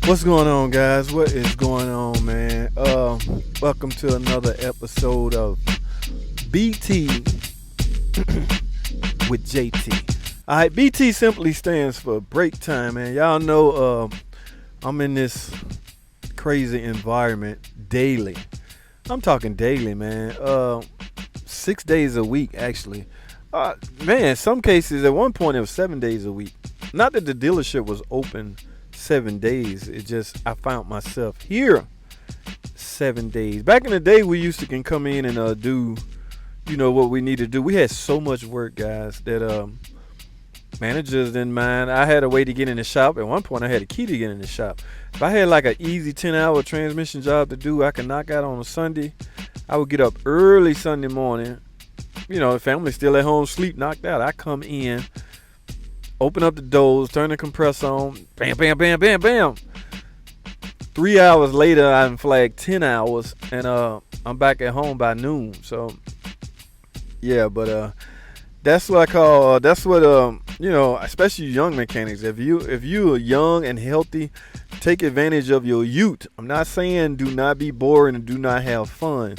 What's going on, guys? What is going on, man? Welcome to another episode of BT with JT. All right, BT simply stands for break time, man. Y'all know I'm in this crazy environment daily. I'm talking daily, man. 6 days a week, actually. Man, some cases at one point it was 7 days a week. Not that the dealership was open 7 days. It just I found myself here 7 days. Back in the day, we used to can come in and do, what we need to do. We had so much work, guys, that managers didn't mind. I had a way to get in the shop. At one point, I had a key to get in the shop. If I had like an easy 10-hour transmission job to do, I could knock out on a Sunday. I would get up early Sunday morning. The family still at home, sleep, knocked out. I come in, open up the doors, turn the compressor on, bam, bam, bam, bam, bam. 3 hours later, I'm flagged 10 hours, and I'm back at home by noon. So, yeah, but that's what I call, especially young mechanics. If you are young and healthy, take advantage of your youth. I'm not saying do not be boring and do not have fun.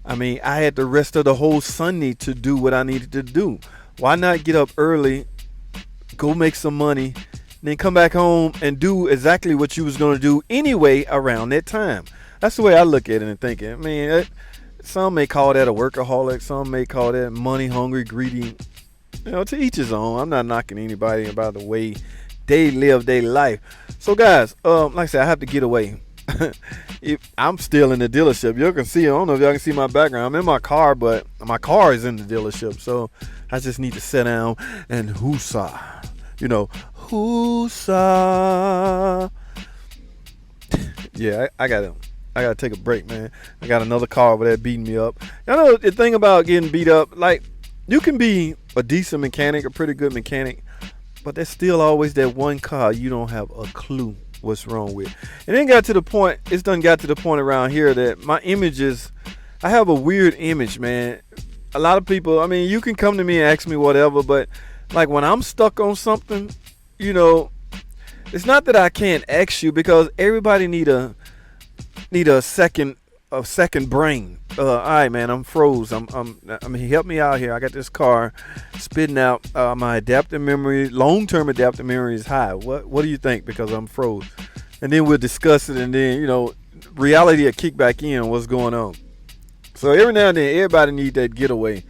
I mean, I had the rest of the whole Sunday to do what I needed to do. Why not get up early, go make some money, then come back home and do exactly what you was going to do anyway around that time? That's the way I look at it and think. I mean, some may call that a workaholic. Some may call that money hungry, greedy. To each his own. I'm not knocking anybody about the way they live their life. So, guys, like I said, I have to get away. I'm still in the dealership. You can see, I don't know if y'all can see my background. I'm in my car, but my car is in the dealership. So I just need to sit down and hoosah. Hoosah. Yeah, I gotta take a break, man. I got another car over there beating me up. Y'all know the thing about getting beat up, like, you can be a decent mechanic, a pretty good mechanic, but there's still always that one car you don't have a clue what's wrong with. And then got to the point around here that my images, I have a weird image, man. A lot of people, I mean, you can come to me and ask me whatever, but like when I'm stuck on something, it's not that I can't ask you, because everybody need a second brain. All right, man, I'm froze. I mean, help me out here. I got this car spitting out. My adaptive memory, long-term adaptive memory is high. What do you think? Because I'm froze. And then we'll discuss it, and then, reality will kick back in what's going on. So every now and then, everybody need that getaway.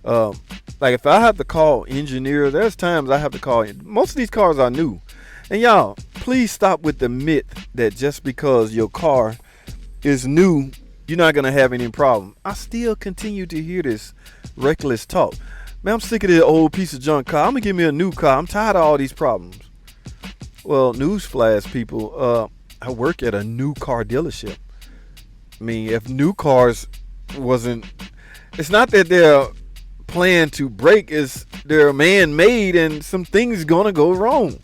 Like if I have to call engineer, there's times I have to call. Most of these cars are new. And y'all, please stop with the myth that just because your car is new, you're not going to have any problem. I still continue to hear this reckless talk. Man, I'm sick of this old piece of junk car. I'm going to give me a new car. I'm tired of all these problems. Well, newsflash, people, I work at a new car dealership. I mean, if new cars wasn't, it's not that they're planned to break, it's they're man-made and some things going to go wrong.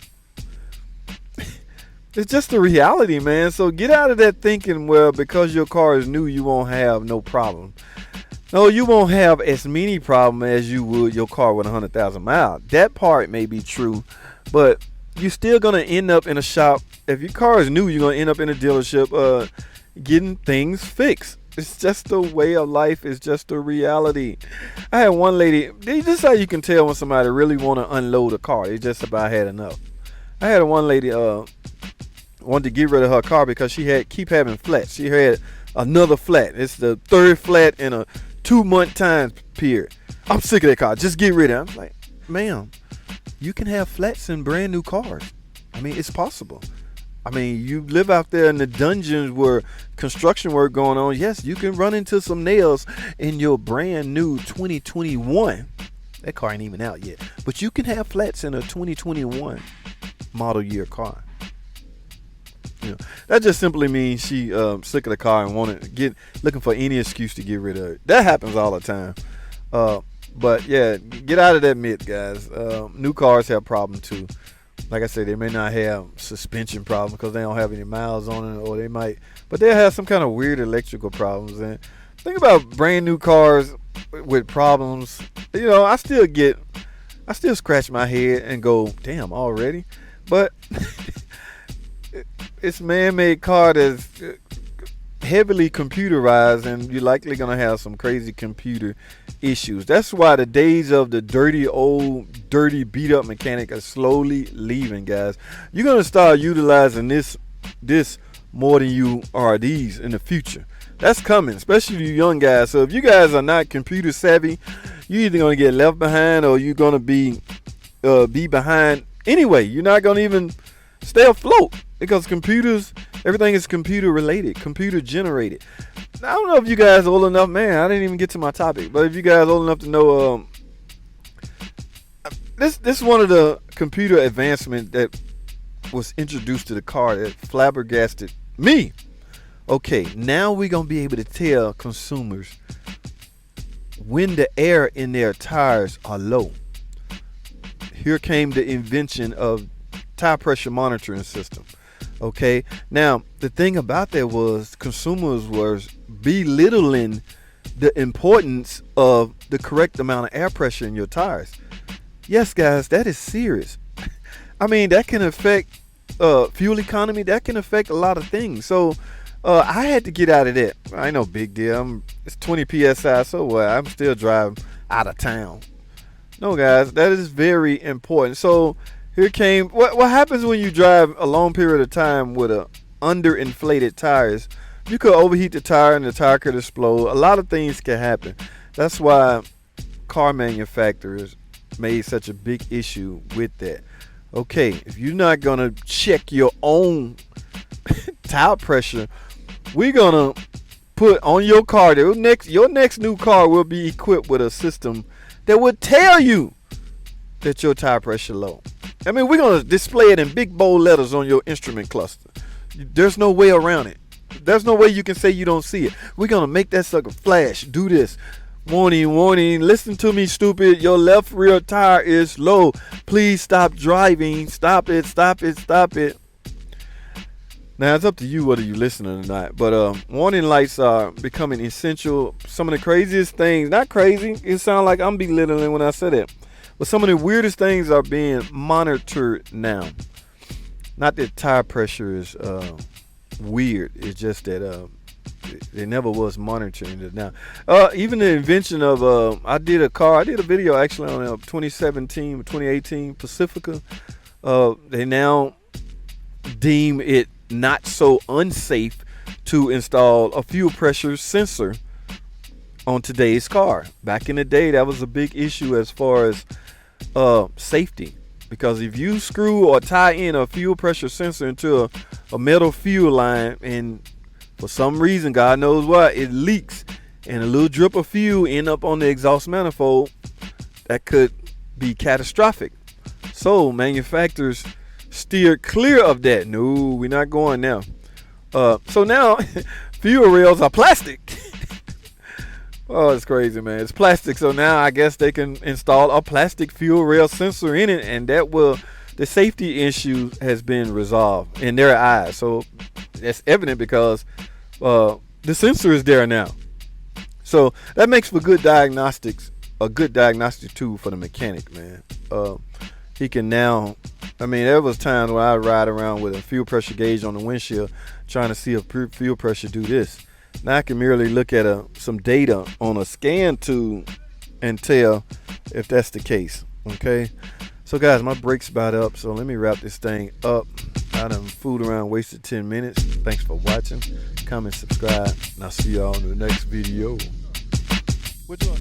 It's just the reality, man. So get out of that thinking, well, because your car is new, you won't have no problem. No, you won't have as many problems as you would your car with 100,000 miles. That part may be true, but you're still going to end up in a shop. If your car is new, you're going to end up in a dealership getting things fixed. It's just the way of life. It's just the reality. I had one lady, this is how you can tell when somebody really want to unload a car. They just about had enough. I had one lady wanted to get rid of her car because she keep having flats. She had another flat. It's the third flat in a 2-month time period. I'm sick of that car. Just get rid of it. I'm like, ma'am, you can have flats in brand new cars. I mean, it's possible. I mean, you live out there in the dungeons where construction work going on. Yes, you can run into some nails in your brand new 2021. That car ain't even out yet. But you can have flats in a 2021 model year car. That just simply means she sick of the car and looking for any excuse to get rid of it. That happens all the time. But yeah, get out of that myth, guys. New cars have problems too. Like I said, they may not have suspension problems because they don't have any miles on it, or they might, but they'll have some kind of weird electrical problems. And think about brand new cars with problems. I still scratch my head and go, damn, already. But it's man-made car that's heavily computerized, and you're likely gonna have some crazy computer issues. That's why the days of the dirty beat-up mechanic are slowly leaving, guys. You're gonna start utilizing this more than you are these in the future. That's coming, especially you young guys. So if you guys are not computer savvy, you're either gonna get left behind or you're gonna be behind anyway. You're not gonna even stay afloat because computers, everything is computer related, computer generated. Now, I don't know if you guys are old enough, man. I didn't even get to my topic, but if you guys are old enough to know, this is one of the computer advancement that was introduced to the car that flabbergasted me. Okay, now we're gonna be able to tell consumers when the air in their tires are low. Here came the invention of tire pressure monitoring system. Okay, now the thing about that was consumers was belittling the importance of the correct amount of air pressure in your tires. Yes, guys, that is serious. I mean, that can affect fuel economy. That can affect a lot of things. So I had to get out of that. I ain't no big deal. It's 20 psi, so what? I'm still driving out of town. No, guys, that is very important. So here came what happens when you drive a long period of time with a underinflated tires. You could overheat the tire and the tire could explode. A lot of things can happen. That's why car manufacturers made such a big issue with that. Okay, if you're not gonna check your own tire pressure, we're gonna put on your car. Your next new car will be equipped with a system that will tell you that your tire pressure low. I mean, we're gonna display it in big bold letters on your instrument cluster. There's no way around it. There's no way you can say you don't see it. We're gonna make that sucker flash. Do this. Warning, warning. Listen to me, stupid. Your left rear tire is low. Please stop driving. Stop it. Stop it. Stop it. Now, it's up to you whether you listen or not. But warning lights are becoming essential. Some of the craziest things, not crazy, it sounds like I'm belittling when I say that. But some of the weirdest things are being monitored now. Not that tire pressure is weird. It's just that it never was monitoring it now. Even the invention of, I did a video actually on 2017, 2018 Pacifica. They now deem it not so unsafe to install a fuel pressure sensor on today's car. Back in the day, that was a big issue as far as safety, because if you screw or tie in a fuel pressure sensor into a metal fuel line and for some reason, God knows why, it leaks and a little drip of fuel end up on the exhaust manifold, that could be catastrophic. So manufacturers steer clear of that. No, we're not going now. So now fuel rails are plastic. Oh, it's crazy, man. It's plastic. So now I guess they can install a plastic fuel rail sensor in it, and the safety issue has been resolved in their eyes. So that's evident because the sensor is there now. So that makes for good diagnostics, a good diagnostic tool for the mechanic, man. He can now, I mean, there was times where I ride around with a fuel pressure gauge on the windshield trying to see if fuel pressure do this. Now I can merely look at some data on a scan tool and tell if that's the case. Okay, so guys, my break's about up, so let me wrap this thing up. I done fooled around, wasted 10 minutes. Thanks for watching. Comment, subscribe, and I'll see y'all in the next video. Which one?